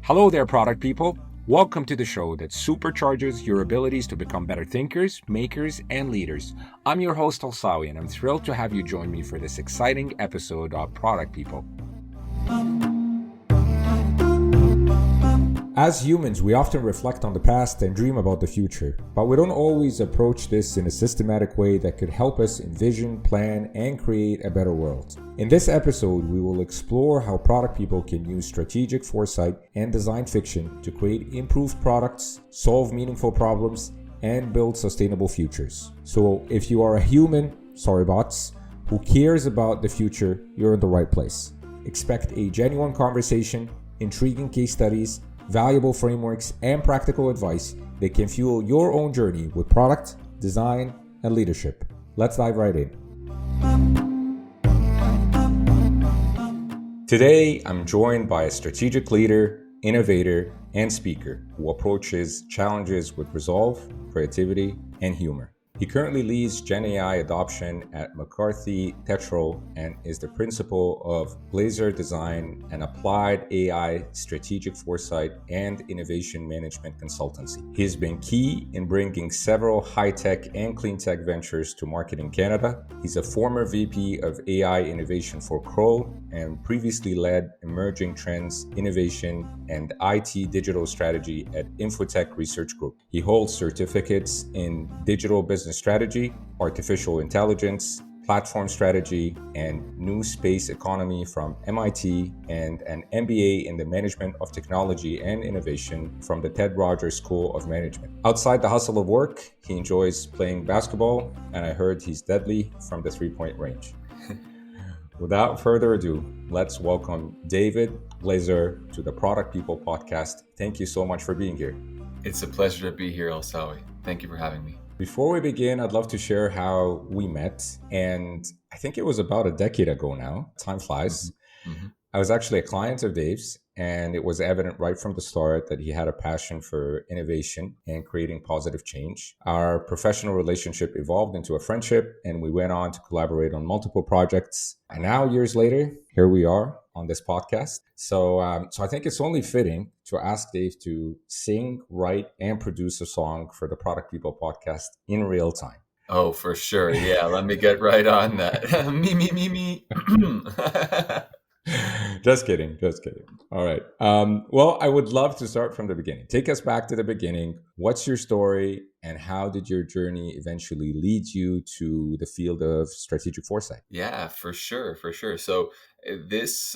Hello there, product people. Welcome to the show that supercharges your abilities to become better thinkers, makers, and leaders. I'm your host, Alsawi, and I'm thrilled to have you join me for this exciting episode of Product People. As humans, we often reflect on the past and dream about the future, but we don't always approach this in a systematic way that could help us envision, plan, and create a better world. In this episode, we will explore how product people can use strategic foresight and design fiction to create improved products, solve meaningful problems, and build sustainable futures. So if you are a human, sorry bots, who cares about the future, you're in the right place. Expect a genuine conversation, intriguing case studies, valuable frameworks, and practical advice that can fuel your own journey with product, design, and leadership. Let's dive right in. Today, I'm joined by a strategic leader, innovator, and speaker who approaches challenges with resolve, creativity, and humor. He currently leads Gen AI adoption at McCarthy Tétrault and is the principal of Glazer Design, an applied AI strategic foresight and innovation management consultancy. He has been key in bringing several high-tech and clean-tech ventures to market in Canada. He's a former VP of AI innovation for Kroll and previously led emerging trends, innovation, and IT digital strategy at Infotech Research Group. He holds certificates in digital business strategy, artificial intelligence, platform strategy, and new space economy from MIT, and an MBA in the management of technology and innovation from the Ted Rogers School of Management. Outside the hustle of work, he enjoys playing basketball, and I heard he's deadly from the three-point range. Without further ado, let's welcome David Glazer to the Product People podcast. Thank you so much for being here. It's a pleasure to be here, Alsawi. Thank you for having me. Before we begin, I'd love to share how we met. And I think it was about a decade ago now. Time flies. Mm-hmm. I was actually a client of Dave's, and it was evident right from the start that he had a passion for innovation and creating positive change. Our professional relationship evolved into a friendship, and we went on to collaborate on multiple projects. And now, years later, here we are on this podcast. So I think it's only fitting to ask Dave to sing, write, and produce a song for the Product People podcast in real time. Oh, for sure. Yeah, let me get right on that. me. Just kidding. All right. Well, I would love to start from the beginning. Take us back to the beginning. What's your story, and how did your journey eventually lead you to the field of strategic foresight? Yeah, for sure. So this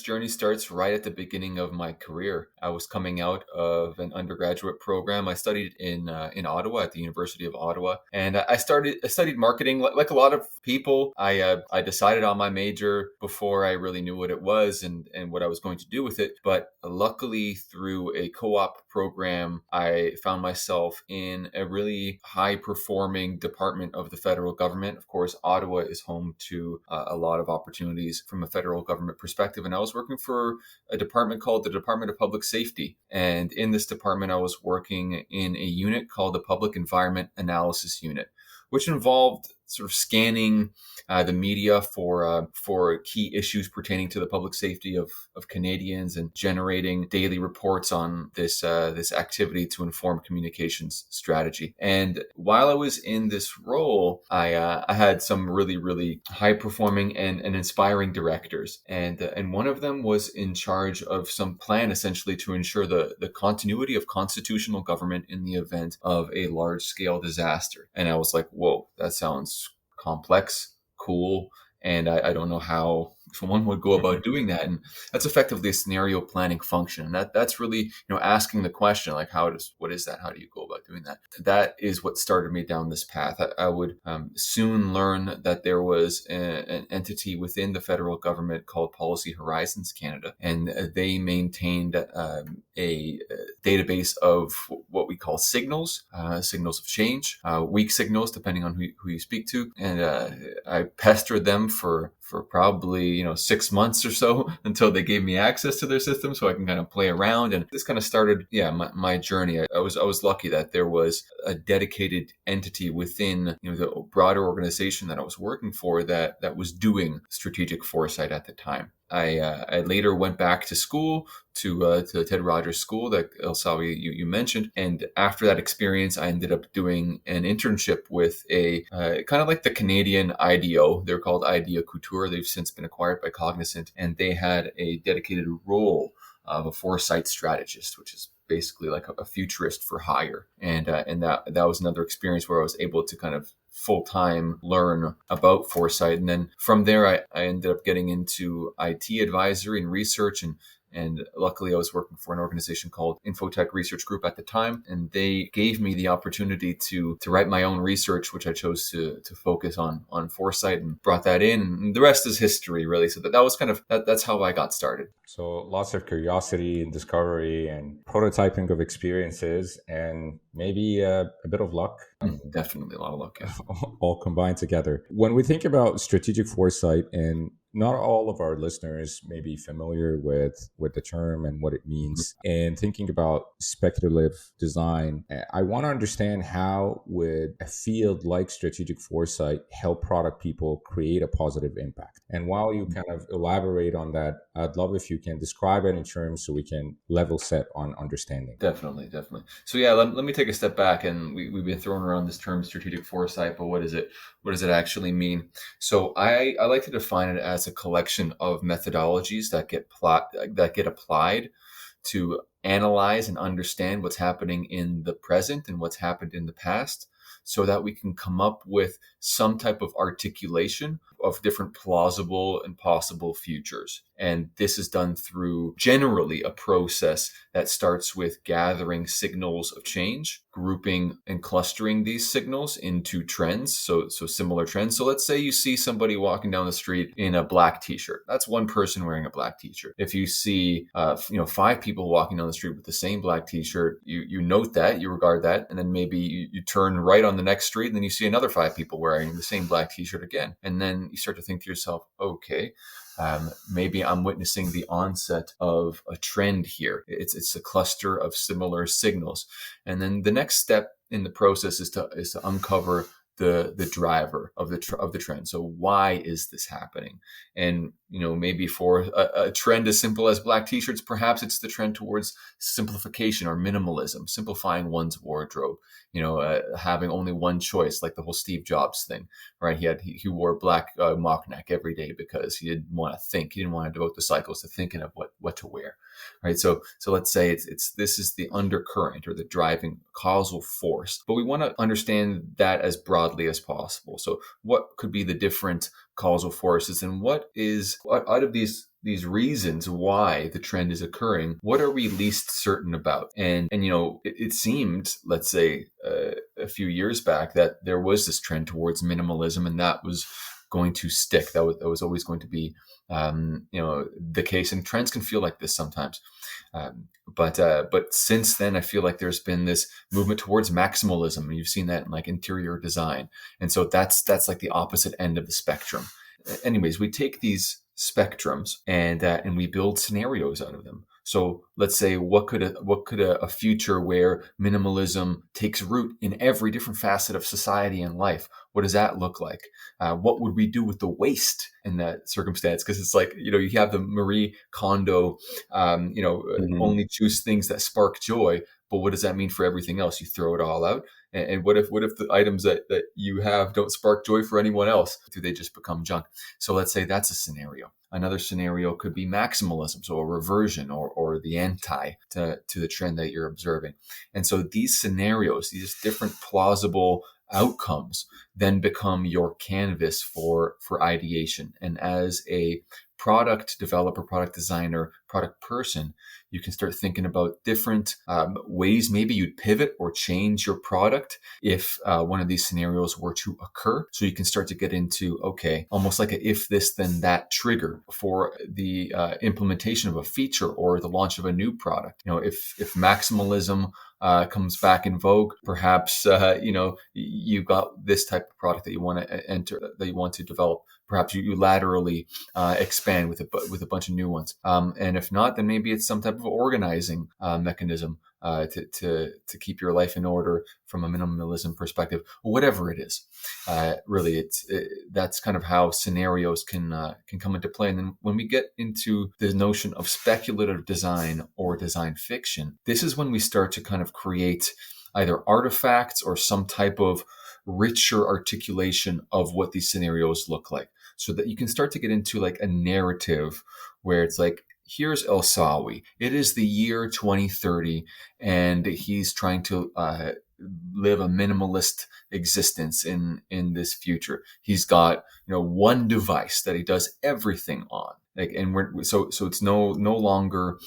journey starts right at the beginning of my career. I was coming out of an undergraduate program. I studied in Ottawa at the University of Ottawa, and I studied marketing. Like a lot of people, I decided on my major before I really knew what it was and what I was going to do with it. But luckily, through a co-op program, I found myself in a really high-performing department of the federal government. Of course, Ottawa is home to a lot of opportunities from a federal government perspective. And I was working for a department called the Department of Public Safety. And in this department, I was working in a unit called the Public Environment Analysis Unit, which involved sort of scanning the media for key issues pertaining to the public safety of Canadians and generating daily reports on this activity to inform communications strategy. And while I was in this role, I had some really, really high performing and inspiring directors. And one of them was in charge of some plan essentially to ensure the continuity of constitutional government in the event of a large scale disaster. And I was like, whoa, that sounds complex, cool, and I don't know how someone would go about doing that. And that's effectively a scenario planning function. And that's really, asking the question, like, what is that? How do you go about doing that? That is what started me down this path. I would soon learn that there was an entity within the federal government called Policy Horizons Canada, and they maintained a database of what we call signals of change, weak signals, depending on who you speak to. And I pestered them for probably 6 months or so until they gave me access to their system so I can kind of play around. And this kind of started my journey. I was lucky that there was a dedicated entity within the broader organization that I was working for that was doing strategic foresight at the time. I later went back to school to the Ted Rogers School that Elsawi you mentioned, and after that experience, I ended up doing an internship with a kind of like the Canadian IDEO. They're called IDEO Couture. They've since been acquired by Cognizant, and they had a dedicated role of a Foresight strategist, which is basically like a futurist for hire. And that was another experience where I was able to kind of full time learn about Foresight. And then from there, I ended up getting into IT advisory and research, and luckily I was working for an organization called Infotech Research Group at the time. And they gave me the opportunity to write my own research, which I chose to focus on Foresight, and brought that in. And the rest is history, really. So that was kind of, that's how I got started. So lots of curiosity and discovery and prototyping of experiences, and maybe a bit of luck. Definitely a lot of luck. Yeah. All combined together. When we think about strategic foresight, and not all of our listeners may be familiar with the term and what it means, and thinking about speculative design, I want to understand how would a field like strategic foresight help product people create a positive impact? And while you kind of elaborate on that, I'd love if you can describe it in terms so we can level set on understanding. Definitely. So yeah, let me take a step back, and we've been throwing around this term strategic foresight, but what is it? What does it actually mean? So I like to define it as a collection of methodologies that get applied to analyze and understand what's happening in the present and what's happened in the past, so that we can come up with some type of articulation of different plausible and possible futures. And this is done through generally a process that starts with gathering signals of change, grouping and clustering these signals into trends. So similar trends. So let's say you see somebody walking down the street in a black t-shirt. That's one person wearing a black t-shirt. If you see, 5 people walking down the street with the same black t-shirt, you note that, you regard that, and then maybe you turn right on the next street, and then you see another 5 people wearing the same black t-shirt again. And then you start to think to yourself, okay, maybe I'm witnessing the onset of a trend here. It's a cluster of similar signals. And then the next step in the process is to uncover the driver of the trend. So why is this happening? And maybe for a trend as simple as black t-shirts, perhaps it's the trend towards simplification or minimalism, simplifying one's wardrobe. Having only one choice, like the whole Steve Jobs thing, right? He wore black mock neck every day because he didn't want to think. He didn't want to devote the cycles to thinking of what to wear, right? So let's say this is the undercurrent or the driving causal force, but we want to understand that as broadly as possible. So what could be the different causal forces, and what out of these reasons why the trend is occurring, what are we least certain about? And it seemed, let's say, a few years back, that there was this trend towards minimalism, and that was going to stick. That was always going to be the case. And trends can feel like this sometimes. But since then, I feel like there's been this movement towards maximalism, and you've seen that in like interior design. And so that's like the opposite end of the spectrum. Anyways, we take these spectrums and we build scenarios out of them. So let's say, what could a future where minimalism takes root in every different facet of society and life? What does that look like? What would we do with the waste in that circumstance? Because it's like, you have the Marie Kondo, only choose things that spark joy. But what does that mean for everything else? You throw it all out. And what if the items that you have don't spark joy for anyone else? Do they just become junk? So let's say that's a scenario. Another scenario could be maximalism, so a reversion or the anti to the trend that you're observing. And so these scenarios, these different plausible outcomes, then become your canvas for ideation. And as a product developer, product designer, product person, you can start thinking about different ways maybe you'd pivot or change your product if one of these scenarios were to occur. So you can start to get into, okay, almost like a if this then that trigger for the implementation of a feature or the launch of a new product. If maximalism comes back in vogue, perhaps you've got this type type of product that you want to enter, that you want to develop. Perhaps you laterally expand with a bunch of new ones. And if not, then maybe it's some type of organizing mechanism to keep your life in order from a minimalism perspective, whatever it is. Really, that's kind of how scenarios can come into play. And then when we get into the notion of speculative design or design fiction, this is when we start to kind of create either artifacts or some type of richer articulation of what these scenarios look like, so that you can start to get into like a narrative where it's like, here's El Sawi. It is the year 2030, and he's trying to live a minimalist existence in this future. He's got one device that he does everything on. And so it's no longer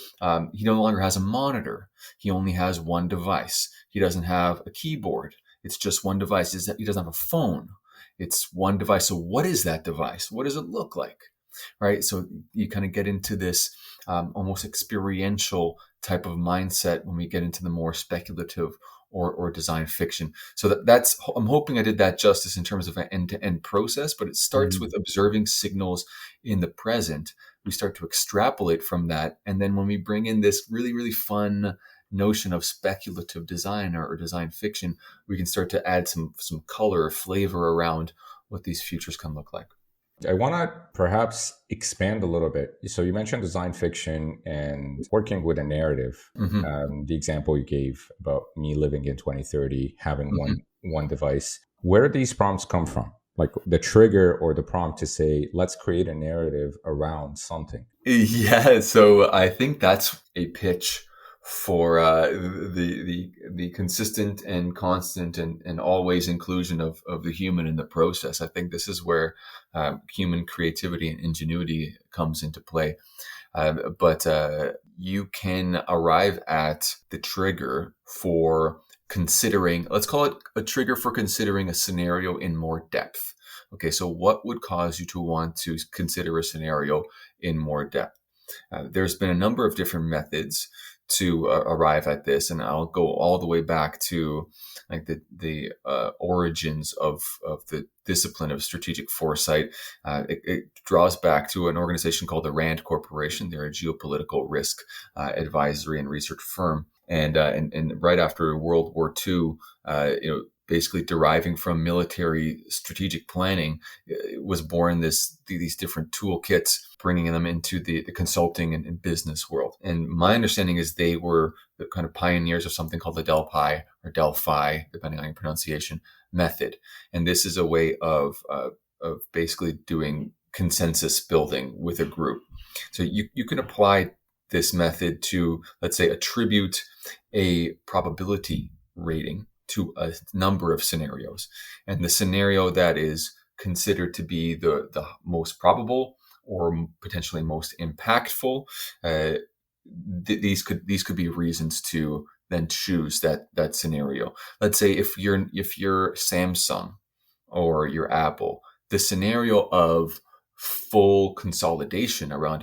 he no longer has a monitor. He only has one device. He doesn't have a keyboard. It's just one device. He doesn't have a phone. It's one device. So what is that device? What does it look like? Right. So you kind of get into this almost experiential type of mindset when we get into the more speculative or design fiction. So that's, I'm hoping I did that justice in terms of an end-to-end process, but it starts with observing signals in the present. We start to extrapolate from that. And then when we bring in this really, really fun notion of speculative design or design fiction, we can start to add some color or flavor around what these futures can look like. I want to perhaps expand a little bit. So you mentioned design fiction and working with a narrative. The example you gave about me living in 2030, having one device. Where do these prompts come from? Like the trigger or the prompt to say, let's create a narrative around something. Yeah, so I think that's a pitch for the consistent and constant and always inclusion of the human in the process. I think this is where human creativity and ingenuity comes into play. But you can arrive at the trigger for considering, let's call it a trigger for considering a scenario in more depth. Okay, so what would cause you to want to consider a scenario in more depth? There's been a number of different methods to arrive at this, and I'll go all the way back to like the origins of the discipline of strategic foresight. It draws back to an organization called the Rand Corporation. They're a geopolitical risk advisory and research firm, and right after World War II, basically deriving from military strategic planning, was born these different toolkits, bringing them into the consulting and business world. And my understanding is they were the kind of pioneers of something called the Delphi, depending on your pronunciation, method. And this is a way of basically doing consensus building with a group. So you can apply this method to, let's say, attribute a probability rating to a number of scenarios. And the scenario that is considered to be the most probable or potentially most impactful, these could be reasons to then choose that scenario. Let's say if you're Samsung or you're Apple, the scenario of full consolidation around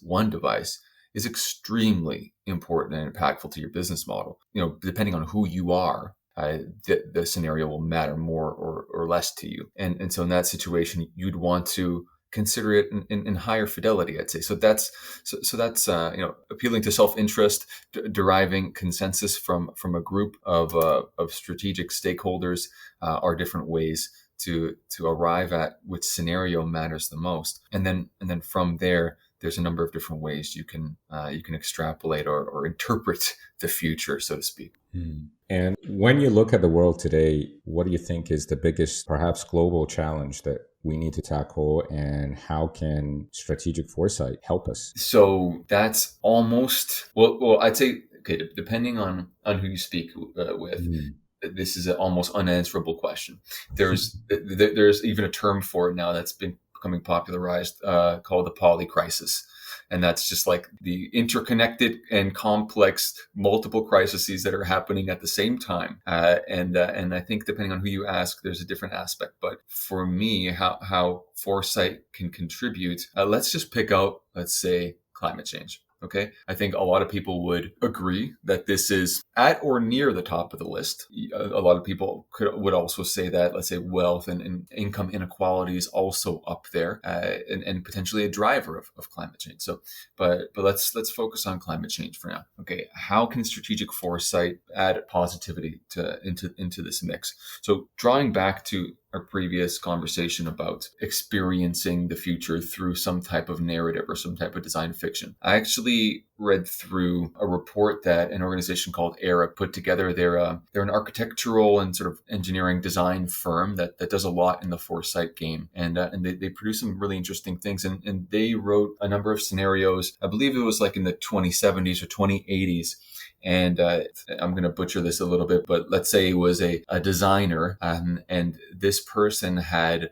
one device, is extremely important and impactful to your business model. Depending on who you are, the scenario will matter more or less to you. And so in that situation, you'd want to consider it in higher fidelity, I'd say. So that's appealing to self-interest, deriving consensus from a group of strategic stakeholders are different ways to arrive at which scenario matters the most. And then from there, there's a number of different ways you can extrapolate or interpret the future, so to speak. And when you look at the world today, what do you think is the biggest, perhaps global challenge that we need to tackle, and how can strategic foresight help us? So that's almost, well, I'd say, okay, depending on who you speak with, this is an almost unanswerable question. There's even a term for it now that's been becoming popularized called the poly crisis. And that's just like the interconnected and complex multiple crises that are happening at the same time. And I think depending on who you ask, there's a different aspect. But for me, how foresight can contribute, let's just pick out, let's say, climate change. Okay. I think a lot of people would agree that this is at or near the top of the list. A lot of people would also say that, let's say, wealth and income inequality is also up there, and potentially a driver of climate change. So, but let's focus on climate change for now. Okay. How can strategic foresight add positivity into this mix? So, drawing back to our previous conversation about experiencing the future through some type of narrative or some type of design fiction, I actually read through a report that an organization called ERA put together. They're an architectural and sort of engineering design firm that does a lot in the foresight game, and they produce some really interesting things. And they wrote a number of scenarios. I believe it was like in the 2070s or 2080s. And I'm going to butcher this a little bit, but let's say it was a designer, and this person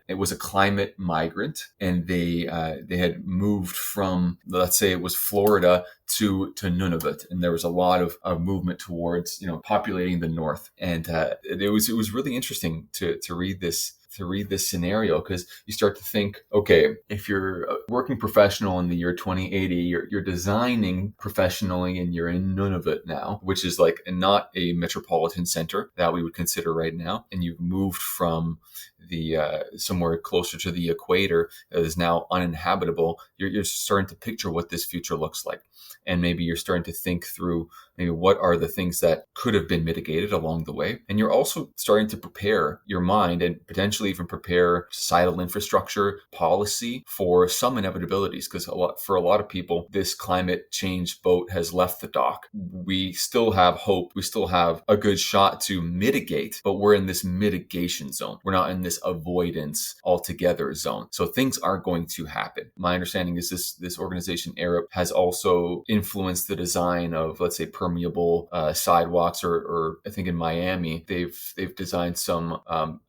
it was a climate migrant, and they had moved from, let's say it was Florida to Nunavut, and there was a lot of movement towards populating the north, and it was really interesting to read this scenario, because you start to think, okay, if you're a working professional in the year 2080, you're designing professionally and you're in Nunavut now, which is like not a metropolitan center that we would consider right now, and you've moved from the somewhere closer to the equator that is now uninhabitable. You're starting to picture what this future looks like, and maybe you're starting to think through maybe what are the things that could have been mitigated along the way, and you're also starting to prepare your mind and potentially even prepare societal infrastructure policy for some inevitabilities, because for a lot of people, this climate change boat has left the dock. We still have hope, we still have a good shot to mitigate, but we're in this mitigation zone. We're not in this avoidance altogether zone. So things are going to happen. My understanding is this organization, Arab, has also influenced the design of, let's say, permeable sidewalks, or I think in Miami, they've designed some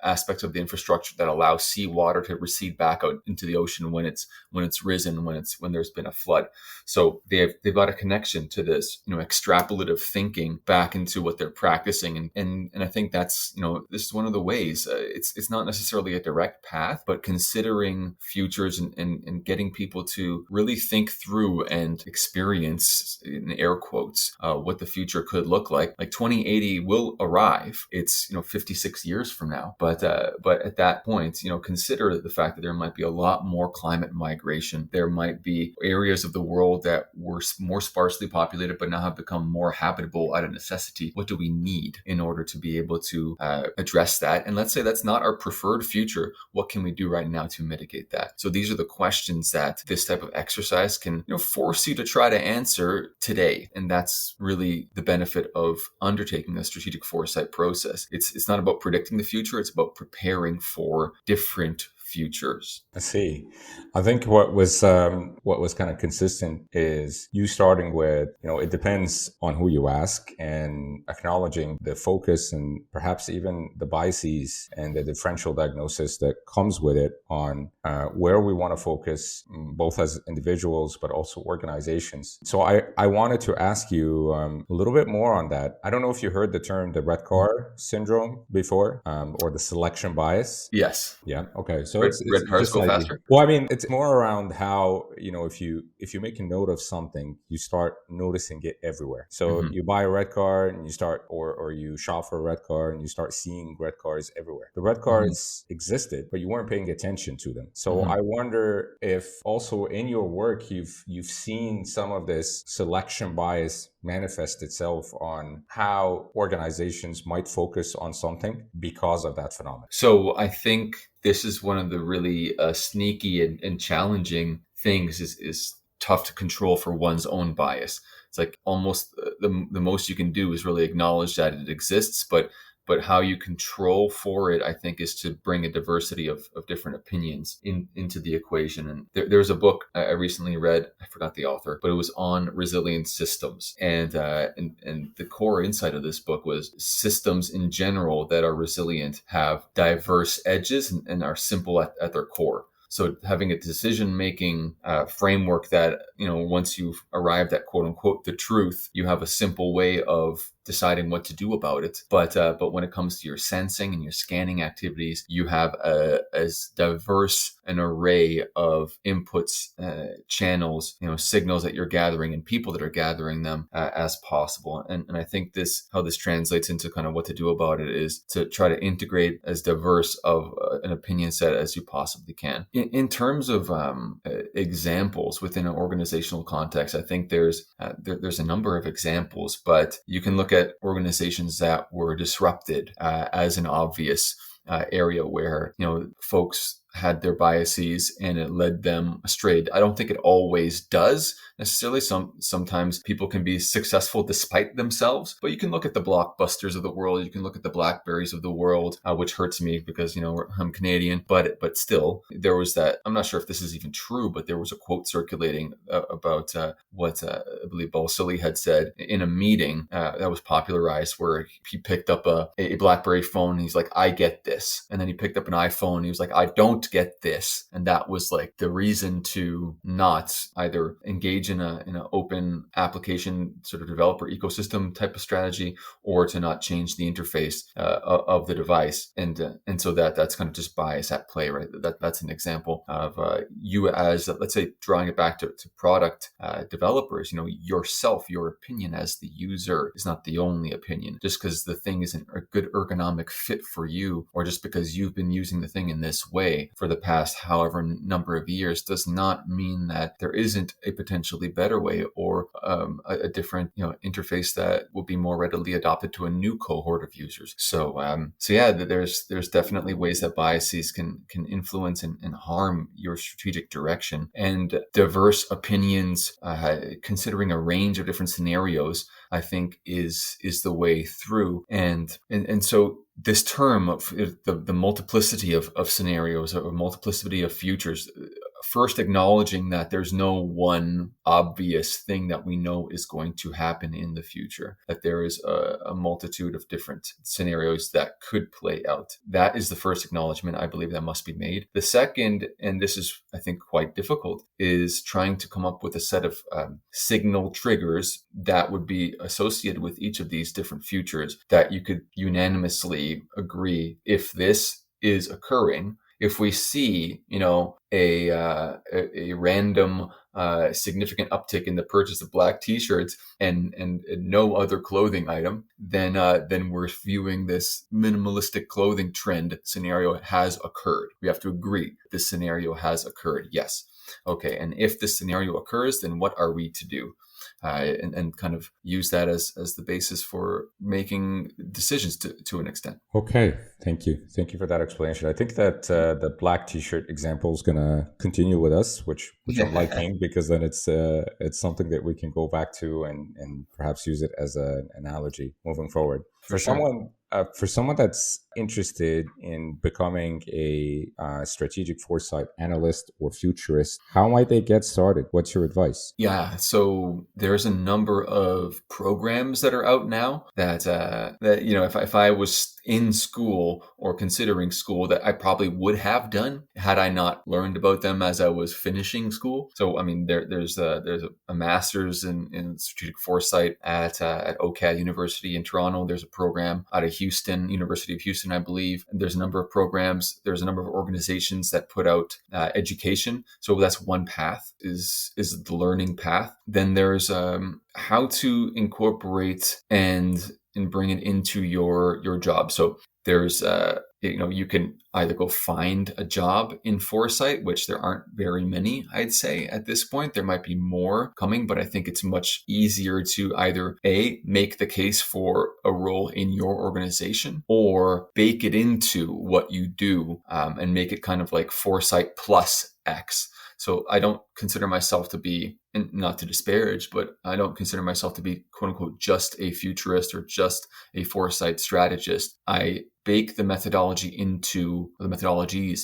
aspects of the infrastructure that allow seawater to recede back out into the ocean when it's risen, when there's been a flood. So they've got a connection to this, extrapolative thinking back into what they're practicing, and I think that's this is one of the ways. It's not necessarily a direct path, but considering futures and getting people to really think through and experience, in air quotes, what the future could look like. Like 2080 will arrive. It's 56 years from now, but at that point, consider the fact that there might be a lot more climate migration. There might be areas of the world that were more sparsely populated, but now have become more habitable out of necessity. What do we need in order to be able to address that? And let's say that's not our preferred future. What can we do right now to mitigate that? So these are the questions that this type of exercise can force you to try to answer today. And that's really the benefit of undertaking a strategic foresight process. It's not about predicting the future. It's about preparing for different futures. I see. I think what was kind of consistent is you starting with, it depends on who you ask, and acknowledging the focus and perhaps even the biases and the differential diagnosis that comes with it on where we want to focus, both as individuals, but also organizations. So I wanted to ask you a little bit more on that. I don't know if you heard the term, the red car syndrome before, or the selection bias. Yes. Yeah. Okay. So red cars go faster. Well, I mean, it's more around how, if you make a note of something, you start noticing it everywhere. So you buy a red car and you start, or you shop for a red car and you start seeing red cars everywhere. The red cars existed, but you weren't paying attention to them. So I wonder if also in your work, you've seen some of this selection bias manifest itself on how organizations might focus on something because of that phenomenon. So I think this is one of the really sneaky and challenging things, is tough to control for one's own bias. It's like almost the most you can do is really acknowledge that it exists, but how you control for it, I think, is to bring a diversity of different opinions into the equation. And there's a book I recently read, I forgot the author, but it was on resilient systems. And the core insight of this book was systems in general that are resilient have diverse edges and are simple at their core. So having a decision-making framework that, once you've arrived at quote unquote the truth, you have a simple way of deciding what to do about it. But when it comes to your sensing and your scanning activities, you have as diverse an array of inputs, channels, signals that you're gathering and people that are gathering them as possible. And I think how this translates into kind of what to do about it is to try to integrate as diverse of an opinion set as you possibly can. In terms of examples within an organizational context, I think there's a number of examples, but you can look at organizations that were disrupted as an obvious area where folks had their biases and it led them astray. I don't think it always does necessarily. Sometimes people can be successful despite themselves, but you can look at the Blockbusters of the world, you can look at the BlackBerries of the world, which hurts me because I'm Canadian, but still there was that. I'm not sure if this is even true, but there was a quote circulating about what I believe Balsillie had said in a meeting that was popularized, where he picked up a BlackBerry phone and he's like, I get this, and then he picked up an iPhone and he was like, I don't get this. And that was like the reason to not either engage in an open application sort of developer ecosystem type of strategy, or to not change the interface of the device. And so that's kind of just bias at play, right? That's an example of you as, let's say, drawing it back to product developers, yourself, your opinion as the user is not the only opinion. Just because the thing isn't a good ergonomic fit for you, or just because you've been using the thing in this way for the past however number of years, does not mean that there isn't a potentially better way, or a different interface that will be more readily adopted to a new cohort of users. So yeah, there's definitely ways that biases can influence and harm your strategic direction. And diverse opinions, considering a range of different scenarios, I think is the way through. And so this term of the multiplicity of scenarios, or multiplicity of futures, first acknowledging that there's no one obvious thing that we know is going to happen in the future, that there is a multitude of different scenarios that could play out. That is the first acknowledgement I believe that must be made. The second, and this is I think quite difficult, is trying to come up with a set of signal triggers that would be associated with each of these different futures, that you could unanimously agree, if this is occurring, if we see, a random significant uptick in the purchase of black T-shirts and no other clothing item, then we're viewing this minimalistic clothing trend scenario has occurred. We have to agree this scenario has occurred. Yes. Okay. And if this scenario occurs, then what are we to do? And kind of use that as the basis for making decisions to an extent. Okay, thank you for that explanation. I think that the black T-shirt example is going to continue with us, which I'm liking, because then it's something that we can go back to and perhaps use it as an analogy moving forward. For someone that's interested in becoming a strategic foresight analyst or futurist, how might they get started? What's your advice? Yeah, so there's a number of programs that are out now that if I was in school or considering school, that I probably would have done had I not learned about them as I was finishing school. So I mean, there's a master's in strategic foresight at OCAD University in Toronto. There's a program out of Houston, University of Houston, I believe. And there's a number of programs. There's a number of organizations that put out education. So that's one path, is the learning path. Then there's how to incorporate and bring it into your job. So there's you can either go find a job in foresight, which there aren't very many, I'd say at this point. There might be more coming, but I think it's much easier to either make the case for a role in your organization, or bake it into what you do, and make it kind of like foresight plus X. So I don't consider myself to be, and not to disparage, but I don't consider myself to be, quote unquote, just a futurist or just a foresight strategist. I bake the methodologies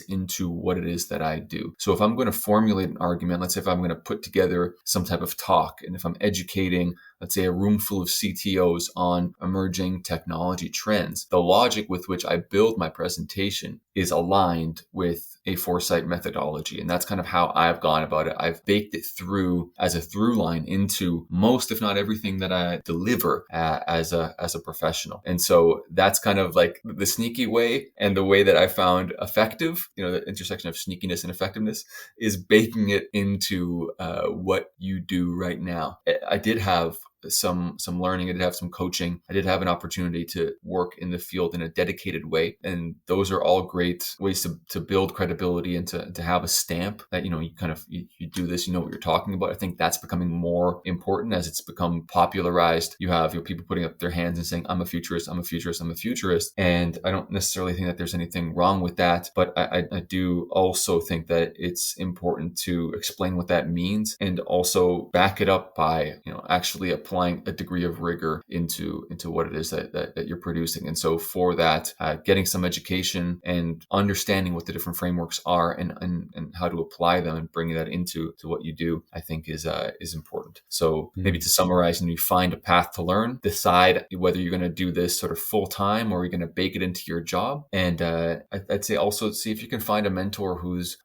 into what it is that I do. So if I'm going to formulate an argument, let's say if I'm going to put together some type of talk, and if I'm educating, let's say, a room full of CTOs on emerging technology trends, the logic with which I build my presentation is aligned with a foresight methodology. And that's kind of how I've gone about it. I've baked it through as a through line into most, if not everything, that I deliver as a professional. And so that's kind of like the sneaky way, and the way that I found effective, the intersection of sneakiness and effectiveness, is baking it into what you do right now. I did have some learning. I did have some coaching. I did have an opportunity to work in the field in a dedicated way. And those are all great ways to build credibility and to have a stamp that, you do this, you know what you're talking about. I think that's becoming more important as it's become popularized. You have people putting up their hands and saying, I'm a futurist, I'm a futurist, I'm a futurist. And I don't necessarily think that there's anything wrong with that. But I do also think that it's important to explain what that means, and also back it up by, actually applying a degree of rigor into what it is that you're producing. And so for that, getting some education and understanding what the different frameworks are and how to apply them and bringing that into what you do, I think is important. So maybe to summarize, and you find a path to learn, decide whether you're going to do this sort of full time or you're going to bake it into your job. And I'd say also see if you can find a mentor who's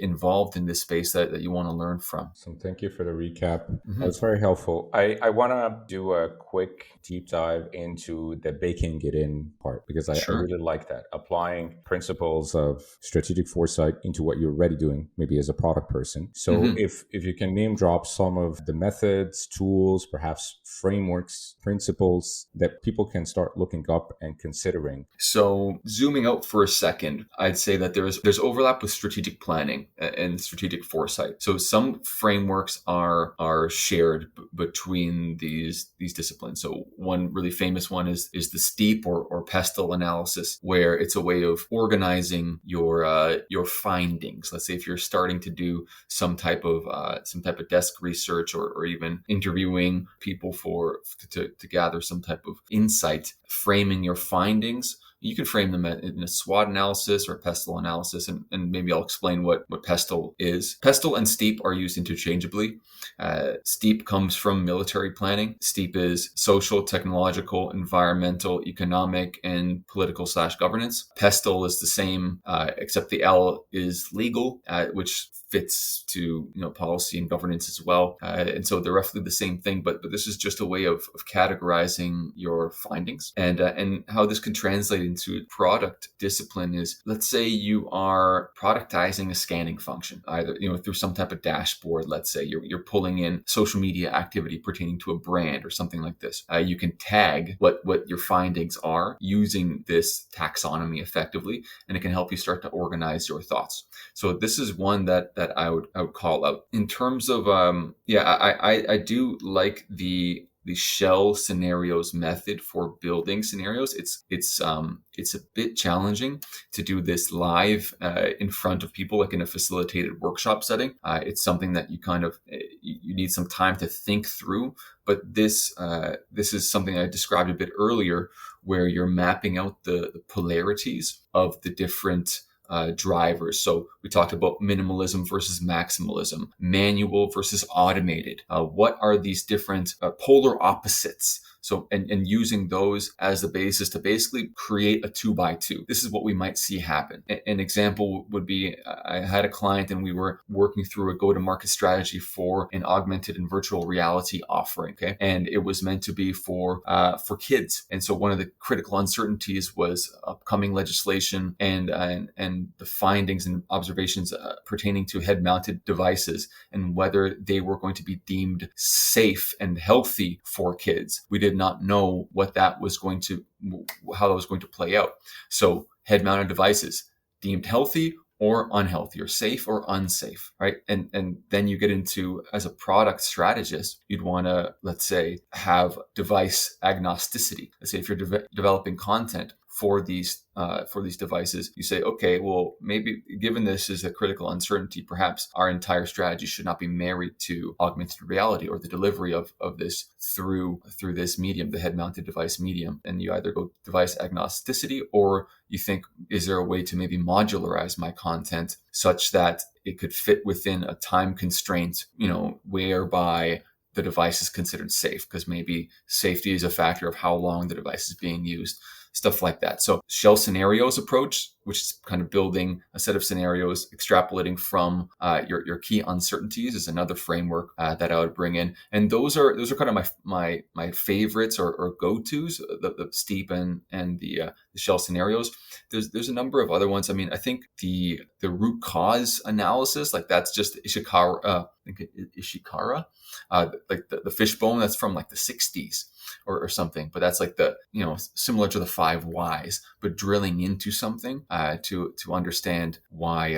involved in this space that you want to learn from. So thank you for the recap. That was very helpful. I want to do a quick deep dive into the baking it in part, because I really like that. Applying principles of strategic foresight into what you're already doing, maybe as a product person. So if you can name drop some of the methods, tools, perhaps frameworks, principles that people can start looking up and considering. So zooming out for a second, I'd say that there's overlap with strategic planning and strategic foresight. So some frameworks are shared between these disciplines. So one really famous one is the STEEP or PESTLE analysis, where it's a way of organizing your findings. Let's say if you're starting to do some type of desk research or even interviewing people to gather some type of insight, framing your findings. You can frame them in a SWOT analysis or PESTLE analysis, and maybe I'll explain what PESTLE is. PESTLE and STEEP are used interchangeably. STEEP comes from military planning. STEEP is social, technological, environmental, economic, and political / governance. PESTLE is the same, except the L is legal, which fits to policy and governance as well. And so they're roughly the same thing, but this is just a way of categorizing your findings. And how this can translate into product discipline is, let's say you are productizing a scanning function, either through some type of dashboard. Let's say you're pulling in social media activity pertaining to a brand or something like this. You can tag what your findings are using this taxonomy effectively, and it can help you start to organize your thoughts. So this is one that I would call out. In terms of I do like the shell scenarios method for building scenarios. It's a bit challenging to do this live in front of people, like in a facilitated workshop setting. It's something that you need some time to think through. But this is something I described a bit earlier, where you're mapping out the polarities of the different drivers. So we talked about minimalism versus maximalism, manual versus automated. What are these different polar opposites? So, and using those as the basis to basically create a 2x2. This is what we might see happen. An example would be, I had a client and we were working through a go-to-market strategy for an augmented and virtual reality offering. Okay. And it was meant to be for kids. And so one of the critical uncertainties was upcoming legislation and the findings and observations pertaining to head-mounted devices and whether they were going to be deemed safe and healthy for kids. We did not know how that was going to play out. So head-mounted devices deemed healthy or unhealthy, or safe or unsafe, right? And then you get into, as a product strategist, you'd want to, let's say, have device agnosticity. Let's say if you're developing content for these devices, you say, okay, well, maybe given this is a critical uncertainty, perhaps our entire strategy should not be married to augmented reality or the delivery of this through this medium, the head-mounted device medium. And you either go device agnosticity, or you think, is there a way to maybe modularize my content such that it could fit within a time constraint, whereby the device is considered safe, because maybe safety is a factor of how long the device is being used, stuff like that. So shell scenarios approach, which is kind of building a set of scenarios, extrapolating from your key uncertainties, is another framework that I would bring in. And those are kind of my favorites or go-tos, the steep and the shell scenarios. There's a number of other ones. I mean, I think the root cause analysis, like that's just Ishikara, like the fishbone, that's from like the 60s or something, but that's like the, similar to the 5 whys, but drilling into something to understand why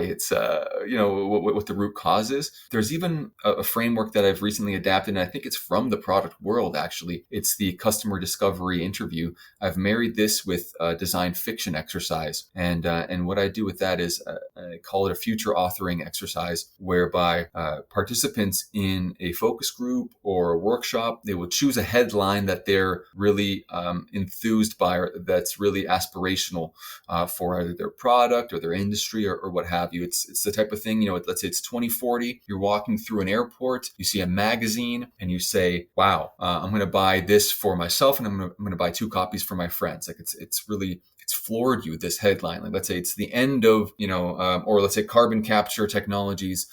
it's what the root cause is. There's even a framework that I've recently adapted, and I think it's from the product world. Actually, it's the customer discovery interview. I've married this with a design fiction exercise, and what I do with that is I call it a future authoring exercise, whereby participants in a focus group or a workshop, they will choose a headline that they're really enthused by, or that's really aspirational for either their product or their industry or what have you. It's the type of thing, let's say it's 2040, you're walking through an airport, you see a magazine, and you say, wow, I'm going to buy this for myself, and I'm going to buy 2 copies for my friends. Like it's floored you, this headline. Like, let's say it's the end of, or let's say carbon capture technologies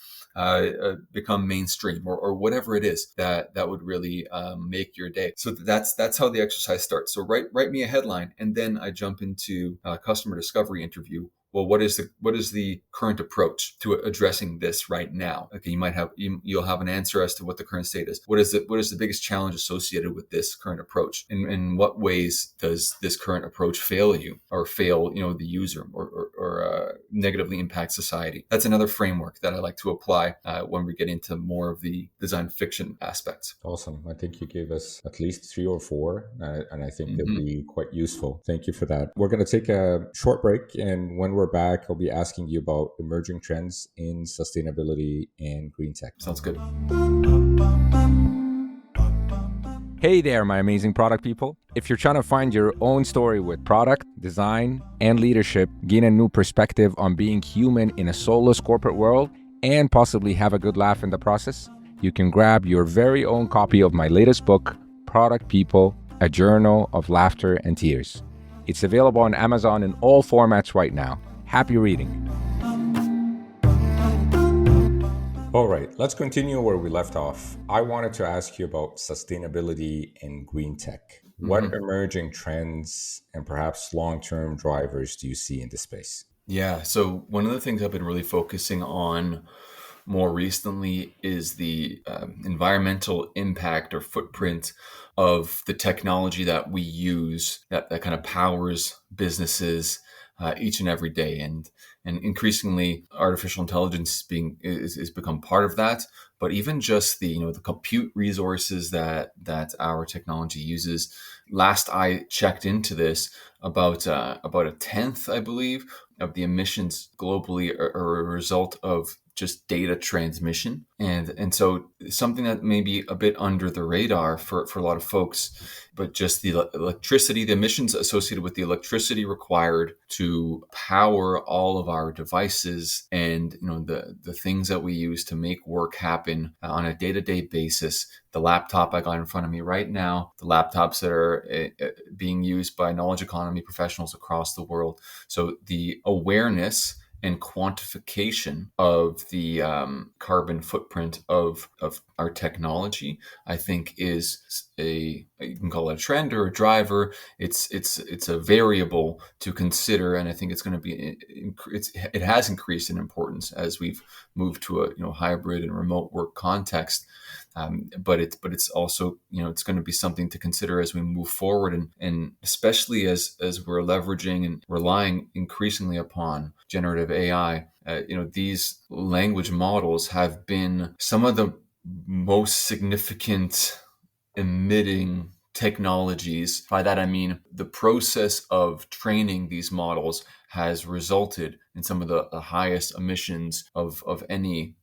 become mainstream, or whatever it is that would really make your day. So that's how the exercise starts. So write me a headline, and then I jump into a customer discovery interview. Well, what is the current approach to addressing this right now? Okay, you'll have an answer as to what the current state is. What is the biggest challenge associated with this current approach? In what ways does this current approach fail you, or fail the user, or negatively impact society? That's another framework that I like to apply when we get into more of the design fiction aspects. Awesome. I think you gave us at least 3 or 4, and I think they'll be quite useful. Thank you for that. We're going to take a short break, and when we're back, I'll be asking you about emerging trends in sustainability and green tech. Sounds good. Hey there, my amazing product people. If you're trying to find your own story with product, design, and leadership, gain a new perspective on being human in a soulless corporate world, and possibly have a good laugh in the process, you can grab your very own copy of my latest book, Product People, A Journal of Laughter and Tears. It's available on Amazon in all formats right now. Happy reading. All right, let's continue where we left off. I wanted to ask you about sustainability and green tech. What emerging trends and perhaps long-term drivers do you see in this space? Yeah, so one of the things I've been really focusing on more recently is the environmental impact or footprint of the technology that we use that kind of powers businesses each and every day, and increasingly artificial intelligence is become part of that. But even just the compute resources that our technology uses. Last I checked into this, about a tenth, I believe, of the emissions globally are a result of just data transmission, and so something that may be a bit under the radar for a lot of folks, but just the electricity, the emissions associated with the electricity required to power all of our devices, and the things that we use to make work happen on a day-to-day basis. The laptop I got in front of me right now, the laptops that are being used by knowledge economy professionals across the world. So the awareness and quantification of the carbon footprint of our technology, I think, is you can call it a trend or a driver. It's a variable to consider, and I think it's going to be it has increased in importance as we've moved to a hybrid and remote work context. But it's also it's going to be something to consider as we move forward, and especially as we're leveraging and relying increasingly upon generative AI. These language models have been some of the most significant emitting technologies. By that I mean the process of training these models has resulted in some of the highest emissions of any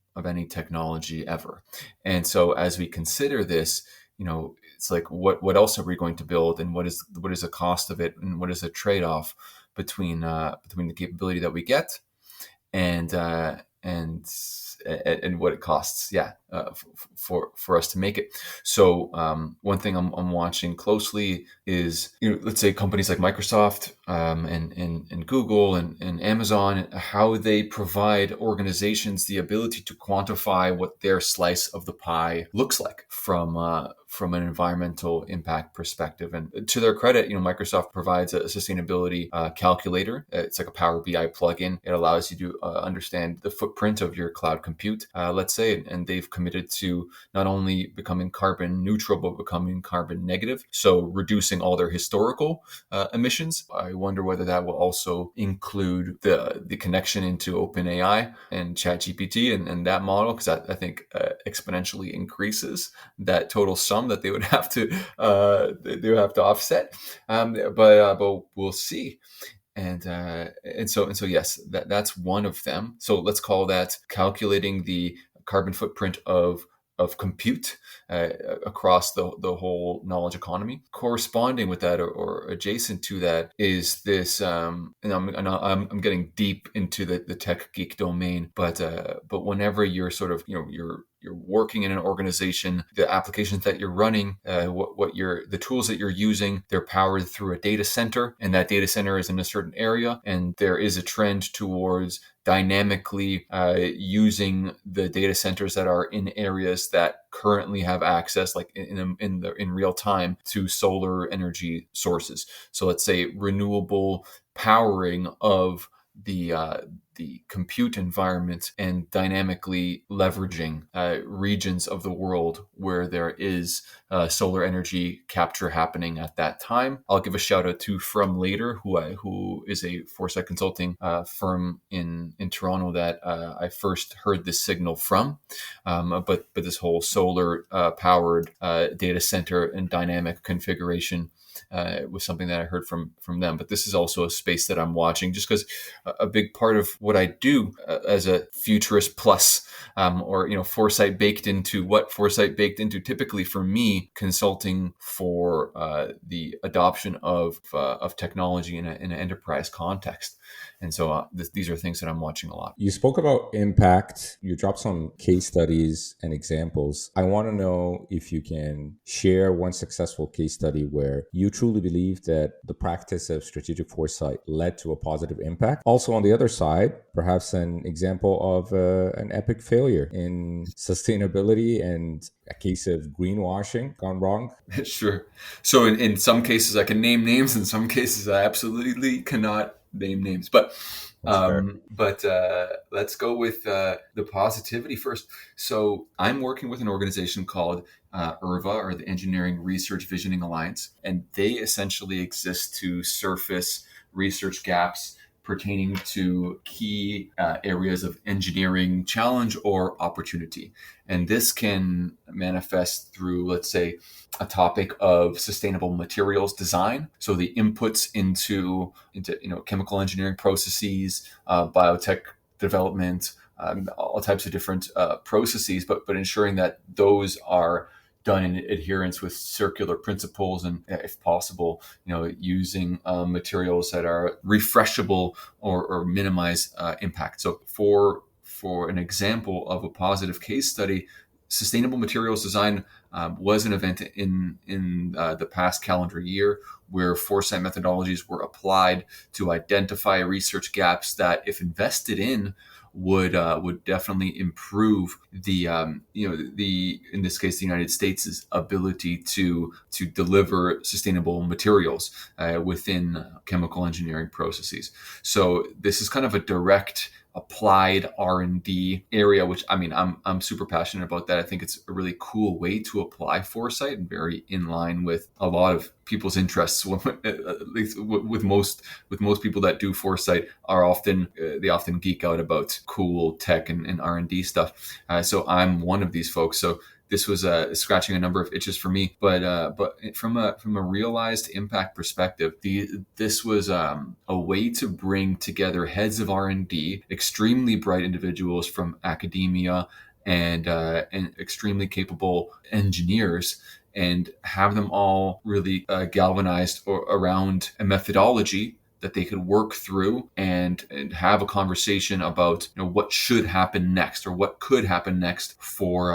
technology ever. And so as we consider this, it's like what else are we going to build, and what is the cost of it, and what is the trade-off between the capability that we get and and what it costs, for us to make it. So one thing I'm watching closely is, let's say companies like Microsoft, and Google and Amazon, how they provide organizations the ability to quantify what their slice of the pie looks like from an environmental impact perspective. And to their credit, Microsoft provides a sustainability calculator. It's like a Power BI plugin. It allows you to understand the footprint of your cloud compute, let's say, and they've committed to not only becoming carbon neutral, but becoming carbon negative. So reducing all their historical emissions. I wonder whether that will also include the connection into OpenAI and ChatGPT and that model, because I think exponentially increases that total sum that they would have to offset. But we'll see. And so yes, that's one of them. So let's call that calculating the carbon footprint of compute across the whole knowledge economy. Corresponding with that, or adjacent to that, is this. And I'm getting deep into the tech geek domain, but whenever you're sort of you're working in an organization, the applications that you're running, the tools that you're using, they're powered through a data center, and that data center is in a certain area, and there is a trend towards dynamically using the data centers that are in areas that currently have access, like in real time, to solar energy sources. So let's say renewable powering of the compute environment, and dynamically leveraging regions of the world where there is solar energy capture happening at that time. I'll give a shout out to From Later, who is a Foresight consulting firm in Toronto that I first heard this signal from. But this whole solar powered data center and dynamic configuration was something that I heard from them. But this is also a space that I'm watching, just because a big part of what I do as a futurist plus, or foresight baked into. What foresight baked into, typically for me, consulting for the adoption of technology in an enterprise context. And so these are things that I'm watching a lot. You spoke about impact. You dropped some case studies and examples. I want to know if you can share one successful case study where you truly believe that the practice of strategic foresight led to a positive impact. Also, on the other side, perhaps an example of an epic failure in sustainability and a case of greenwashing gone wrong. Sure. So in some cases I can name names, in some cases I absolutely cannot name names, but let's go with the positivity first. So I'm working with an organization called ERVA, or the Engineering Research Visioning Alliance, and they essentially exist to surface research gaps pertaining to key areas of engineering challenge or opportunity. And this can manifest through, let's say, a topic of sustainable materials design. So the inputs into chemical engineering processes, biotech development, all types of different processes, but ensuring that those are done in adherence with circular principles, and if possible, using materials that are refreshable or minimize impact. So for an example of a positive case study, sustainable materials design was an event in the past calendar year where foresight methodologies were applied to identify research gaps that, if invested in, would definitely improve the in this case the United States' ability to deliver sustainable materials within chemical engineering processes. So this is kind of a direct applied R&D area, which I'm super passionate about that. I think it's a really cool way to apply foresight, and very in line with a lot of people's interests. At least with most people that do foresight are often geek out about cool tech and R&D stuff. So I'm one of these folks. So this was scratching a number of itches for me. But from a realized impact perspective, this was a way to bring together heads of R&D, extremely bright individuals from academia, and extremely capable engineers, and have them all really galvanized around a methodology that they could work through and have a conversation about, what should happen next, or what could happen next for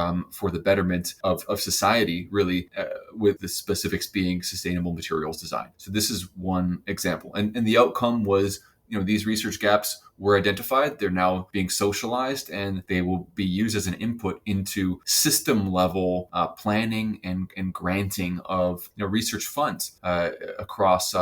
the betterment of society, really, with the specifics being sustainable materials design. So this is one example, and the outcome was, these research gaps were identified. They're now being socialized, and they will be used as an input into system level planning and granting of research funds across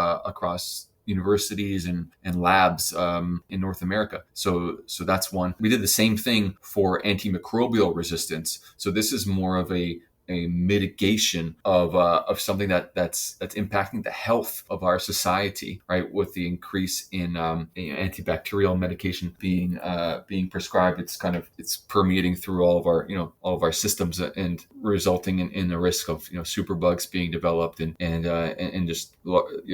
universities and labs in North America. So that's one. We did the same thing for antimicrobial resistance. So this is more of a mitigation of something that's impacting the health of our society, right? With the increase in antibacterial medication being prescribed, it's permeating through all of our systems, and resulting in the risk of superbugs being developed, and just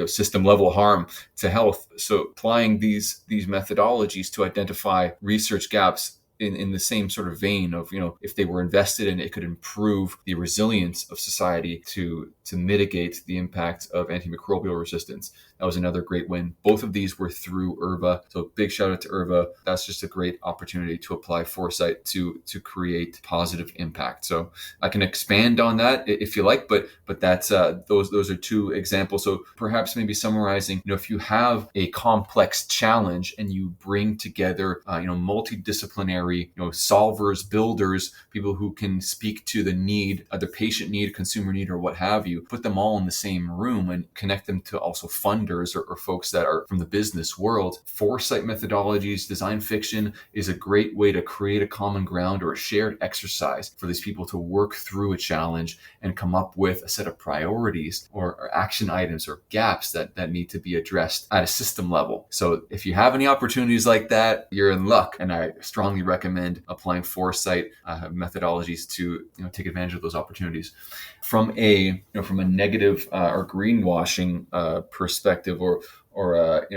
system level harm to health. So applying these methodologies to identify research gaps in the same sort of vein of, if they were invested in, it could improve the resilience of society to mitigate the impact of antimicrobial resistance. That was another great win. Both of these were through IRVA. So big shout out to IRVA. That's just a great opportunity to apply Foresight to create positive impact. So I can expand on that if you like, but that's those are two examples. So perhaps maybe summarizing, if you have a complex challenge and you bring together multidisciplinary solvers, builders, people who can speak to the need, the patient need, consumer need, or what have you, put them all in the same room and connect them to also funders or folks that are from the business world. Foresight methodologies, design fiction is a great way to create a common ground or a shared exercise for these people to work through a challenge and come up with a set of priorities or action items or gaps that need to be addressed at a system level. So if you have any opportunities like that, you're in luck, and I strongly recommend applying Foresight methodologies to take advantage of those opportunities. From a negative or greenwashing perspective, or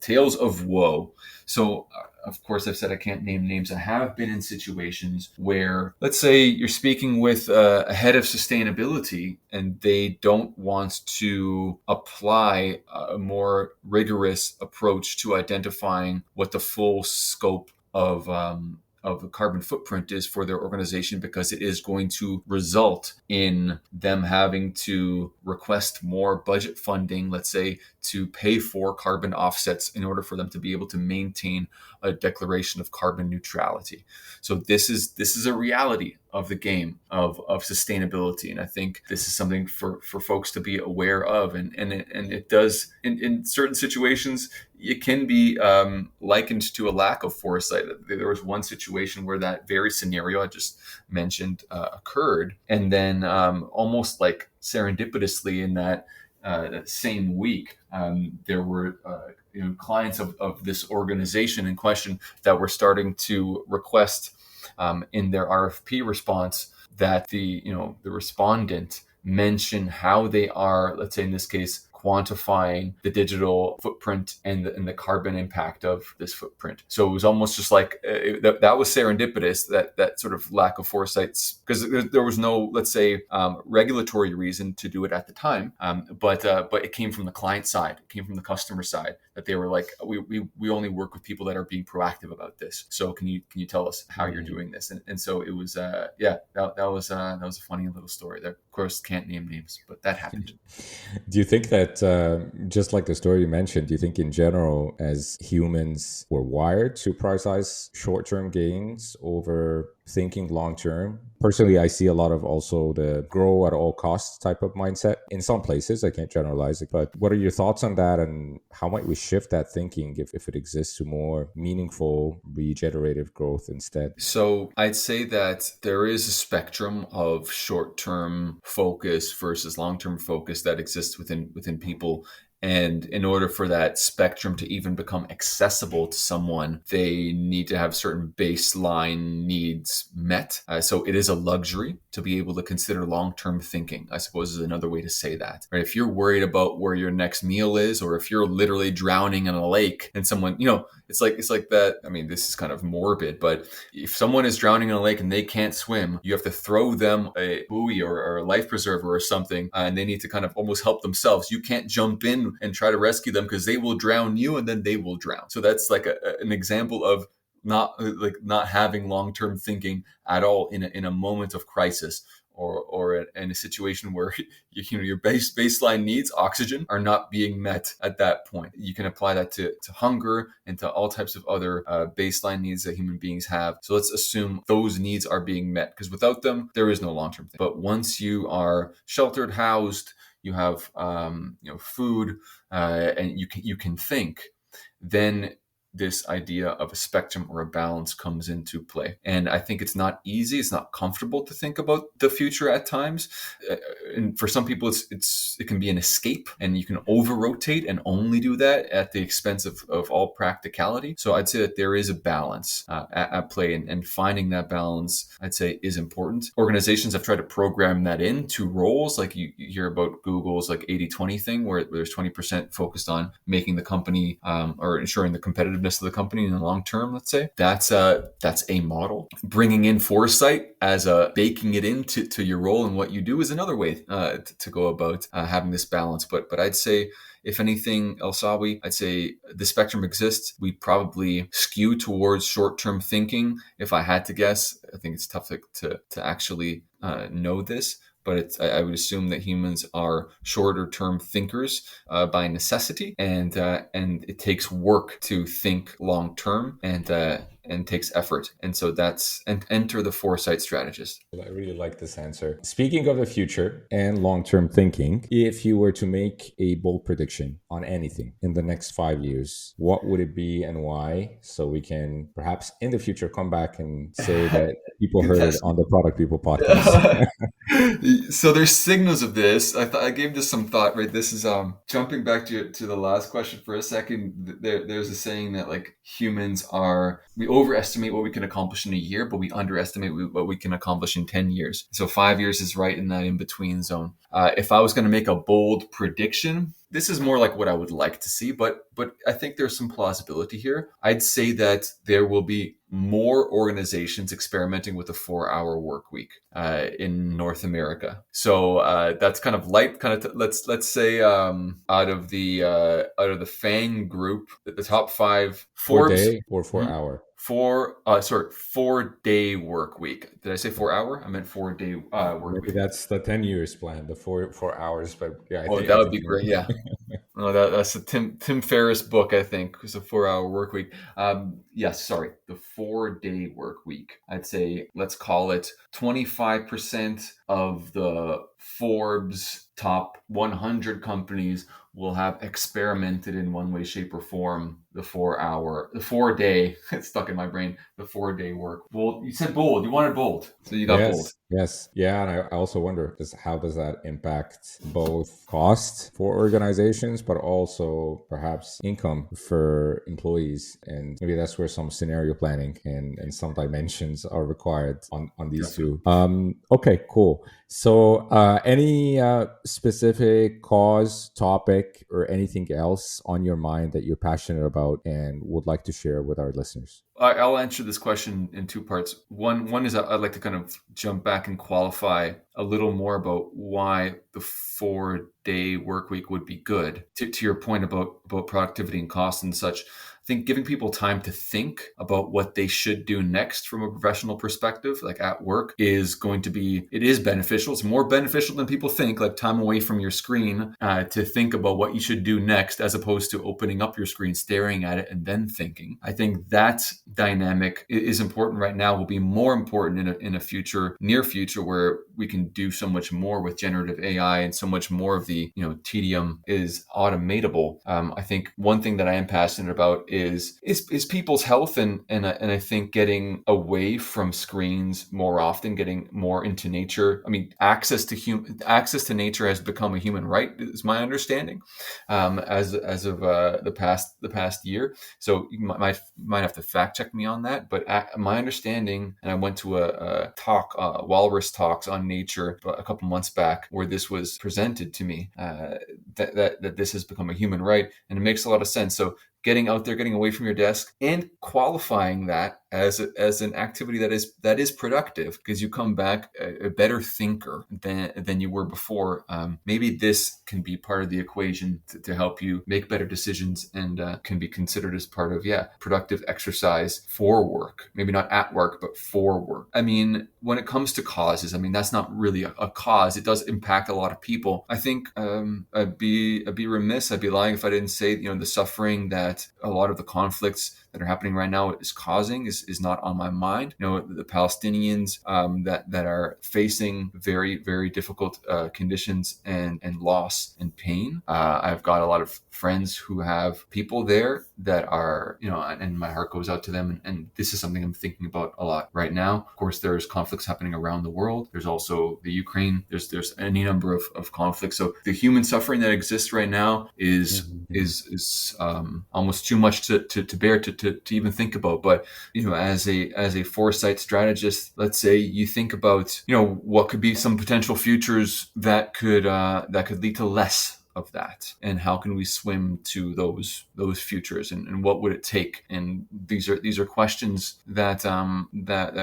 tales of woe. So of course, I've said I can't name names. I have been in situations where, let's say you're speaking with a head of sustainability, and they don't want to apply a more rigorous approach to identifying what the full scope of the carbon footprint is for their organization, because it is going to result in them having to request more budget funding, let's say, to pay for carbon offsets in order for them to be able to maintain a declaration of carbon neutrality. So this is a reality of the game of sustainability, and I think this is something for folks to be aware of, and it does in certain situations it can be likened to a lack of foresight. There was one situation where that very scenario I just mentioned occurred, and then almost like serendipitously in that same week, there were clients of this organization in question that were starting to request in their RFP response that the respondent mention how they are, let's say in this case, quantifying the digital footprint and the carbon impact of this footprint. So it was almost just like that was serendipitous, that sort of lack of foresight, because there was no, let's say, regulatory reason to do it at the time, but it came from the client side, it came from the customer side, that they were like, we only work with people that are being proactive about this. So can you tell us how you're doing this? And so it was that was a funny little story. That of course can't name names, but that happened. Do you think that, just like the story you mentioned, do you think in general, as humans, we're wired to prioritize short-term gains over thinking long-term? Personally, I see a lot of also the grow at all costs type of mindset in some places. I can't generalize it, but what are your thoughts on that, and how might we shift that thinking if it exists to more meaningful regenerative growth instead? So I'd say that there is a spectrum of short-term focus versus long-term focus that exists within people. And in order for that spectrum to even become accessible to someone, they need to have certain baseline needs met. So it is a luxury to be able to consider long-term thinking, I suppose is another way to say that. Right? If you're worried about where your next meal is, or if you're literally drowning in a lake and someone, it's like that. I mean, this is kind of morbid, but if someone is drowning in a lake and they can't swim, you have to throw them a buoy or a life preserver or something, and they need to kind of almost help themselves. You can't jump in and try to rescue them because they will drown you and then they will drown. So that's like an example of not having long-term thinking at all in a moment of crisis, or in a situation where your baseline needs, oxygen, are not being met at that point. You can apply that to hunger and to all types of other baseline needs that human beings have. So let's assume those needs are being met, because without them, there is no long-term thing. But once you are sheltered, housed, you have food, and you can think, then this idea of a spectrum or a balance comes into play. And I think it's not easy, it's not comfortable to think about the future at times. And for some people, it can be an escape, and you can over-rotate and only do that at the expense of all practicality. So I'd say that there is a balance at play, and finding that balance, I'd say, is important. Organizations have tried to program that into roles, like you hear about Google's like 80-20 thing, where there's 20% focused on making the company or ensuring the competitiveness of the company in the long term. Let's say that's a model. Bringing in foresight as baking it into your role and what you do is another way to go about having this balance. But I'd say, if anything, Elsawi, I'd say the spectrum exists. We probably skew towards short-term thinking. If I had to guess, I think it's tough to actually know this, but I would assume that humans are shorter-term thinkers by necessity, and it takes work to think long-term, and takes effort. And so and enter the foresight strategist. I really like this answer. Speaking of the future and long-term thinking, if you were to make a bold prediction on anything in the next 5 years, what would it be and why? So we can perhaps in the future come back and say that people heard it on the Product People podcast. So there's signals of this. I gave this some thought, right? This is jumping back to the last question for a second. There's a saying that like humans we overestimate what we can accomplish in a year, but we underestimate what we can accomplish in 10 years. So 5 years is right in that in-between zone. If I was going to make a bold prediction, this is more like what I would like to see, but I think there's some plausibility here. I'd say that there will be more organizations experimenting with a 4-hour work week in North America. So that's kind of light. Let's say out of the FANG group, the top 5 Forbes. 4 day or 4 hour? 4-day work week. Did I say 4-hour? I meant 4-day work Maybe week. that's the 10 years plan, the 4 hours. But yeah, That would be great. Yeah. No, that's a Tim Ferriss book, I think. It's a 4-hour work week. Yes, sorry. The 4-day work week. I'd say, let's call it 25% of the Forbes top 100 companies will have experimented in one way, shape, or form the 4-day, it's stuck in my brain, the 4-day work. Well, you said bold. You wanted bold. So you got bold. Yes. Yeah. And I also wonder, how does that impact both cost for organizations, but also perhaps income for employees? And maybe that's where some scenario planning and some dimensions are required on these two. Okay, cool. So any specific cause, topic, or anything else on your mind that you're passionate about and would like to share with our listeners? I'll answer this question in 2 parts. One is I'd like to kind of jump back and qualify a little more about why the 4-day work week would be good. To your point about productivity and cost and such, I think giving people time to think about what they should do next from a professional perspective, like at work, it is beneficial. It's more beneficial than people think, like time away from your screen to think about what you should do next, as opposed to opening up your screen, staring at it, and then thinking. I think that dynamic is important right now, will be more important in a near future, where we can do so much more with generative AI, and so much more of the tedium is automatable. I think one thing that I am passionate about is people's health, and I think getting away from screens more often, getting more into nature. I mean, access to nature has become a human right, is my understanding, as of the past year. So you might have to fact check me on that, but my understanding, and I went to a talk, Walrus Talks on nature a couple months back, where this was presented to me, that this has become a human right, and it makes a lot of sense. So getting out there, getting away from your desk, and qualifying that as an activity that is productive, because you come back a better thinker than you were before. Maybe this can be part of the equation to help you make better decisions, and can be considered as part of productive exercise for work. Maybe not at work, but for work. I mean, when it comes to causes, I mean, that's not really a cause. It does impact a lot of people. I think I'd be remiss, I'd be lying if I didn't say, the suffering that a lot of the conflicts that are happening right now is causing is not on my mind. The Palestinians that are facing very, very difficult conditions and loss and pain. I've got a lot of friends who have people there that are, and my heart goes out to them. And this is something I'm thinking about a lot right now. Of course, there's conflicts happening around the world. There's also the Ukraine. There's any number of conflicts. So the human suffering that exists right now is almost too much to bear to even think about. But as a foresight strategist, let's say you think about what could be some potential futures that could lead to less of that, and how can we swim to those futures, and what would it take? And these are questions that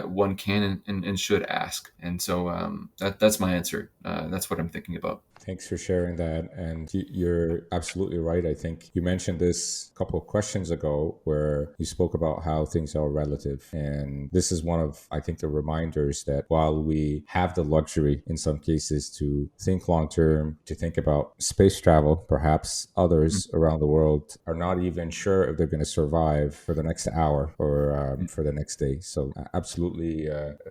one can and should ask. And so that's my answer. That's what I'm thinking about. Thanks for sharing that. And you're absolutely right. I think you mentioned this a couple of questions ago, where you spoke about how things are relative. And this is one of, I think, the reminders that while we have the luxury in some cases to think long term, to think about space travel, perhaps others around the world are not even sure if they're going to survive for the next hour or for the next day. So absolutely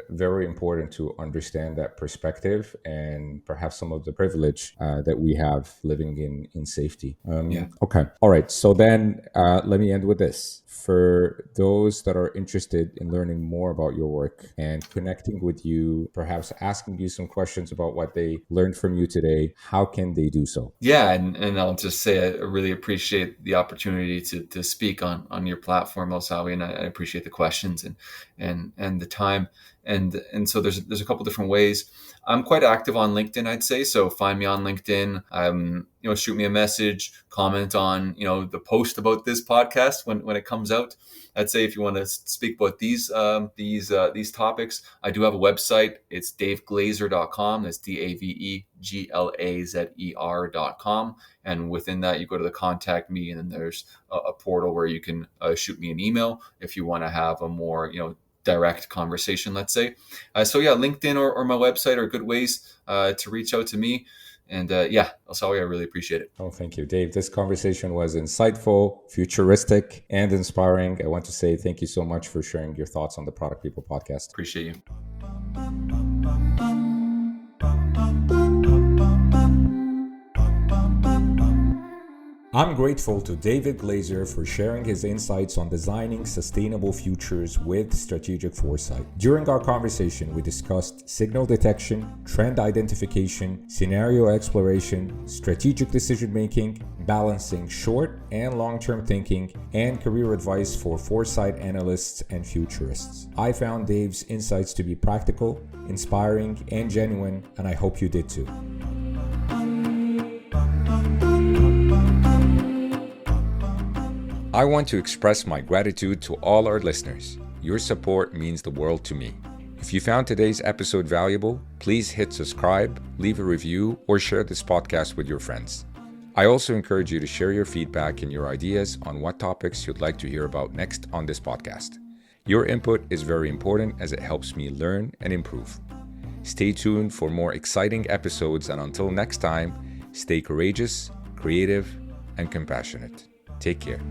very important to understand that perspective, and perhaps some of the privilege that we have living in safety. Okay. All right. So then let me end with this. For those that are interested in learning more about your work and connecting with you, perhaps asking you some questions about what they learned from you today, how can they do so? Yeah, and I'll just say I really appreciate the opportunity to speak on your platform, Elsawi, and I appreciate the questions and the time. And so there's a couple different ways. I'm quite active on LinkedIn, I'd say. So find me on LinkedIn. Shoot me a message, comment on the post about this podcast when it comes out. I'd say if you want to speak about these topics, I do have a website. It's daveglazer.com. That's DAVEGLAZER.com. And within that, you go to the contact me, and then there's a portal where you can shoot me an email if you want to have a more direct conversation, let's say. So yeah, LinkedIn or my website are good ways to reach out to me. And Elsawi, I really appreciate it. Oh, thank you, Dave. This conversation was insightful, futuristic, and inspiring. I want to say thank you so much for sharing your thoughts on the Product People podcast. Appreciate you. I'm grateful to David Glazer for sharing his insights on designing sustainable futures with strategic foresight. During our conversation, we discussed signal detection, trend identification, scenario exploration, strategic decision-making, balancing short and long-term thinking, and career advice for foresight analysts and futurists. I found Dave's insights to be practical, inspiring, and genuine, and I hope you did too. I want to express my gratitude to all our listeners. Your support means the world to me. If you found today's episode valuable, please hit subscribe, leave a review, or share this podcast with your friends. I also encourage you to share your feedback and your ideas on what topics you'd like to hear about next on this podcast. Your input is very important as it helps me learn and improve. Stay tuned for more exciting episodes, and until next time, stay courageous, creative, and compassionate. Take care.